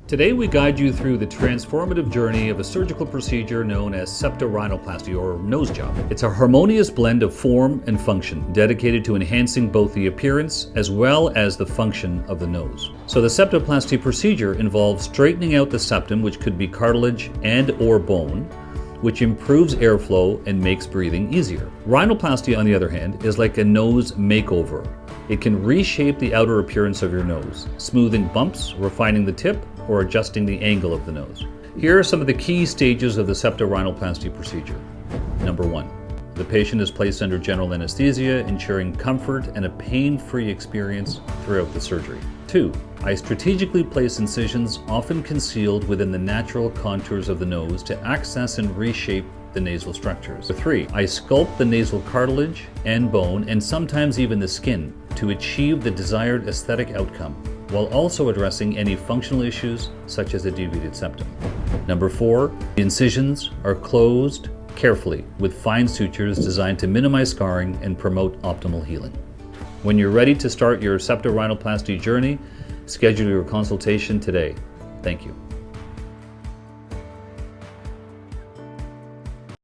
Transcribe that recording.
Today we guide you through the transformative journey of a surgical procedure known as septorhinoplasty or nose job. It's a harmonious blend of form and function dedicated to enhancing both the appearance as well as the function of the nose. So the septoplasty procedure involves straightening out the septum, which could be cartilage and or bone, which improves airflow and makes breathing easier. Rhinoplasty, on the other hand, is like a nose makeover. It can reshape the outer appearance of your nose, smoothing bumps, refining the tip, or adjusting the angle of the nose. Here are some of the key stages of the septorhinoplasty procedure. Number 1, the patient is placed under general anesthesia, ensuring comfort and a pain-free experience throughout the surgery. 2, I strategically place incisions, often concealed within the natural contours of the nose, to access and reshape the nasal structures. 3, I sculpt the nasal cartilage and bone, and sometimes even the skin, to achieve the desired aesthetic outcome, while also addressing any functional issues such as a deviated septum. Number 4, the incisions are closed carefully with fine sutures designed to minimize scarring and promote optimal healing. When you're ready to start your septorhinoplasty journey, schedule your consultation today. Thank you.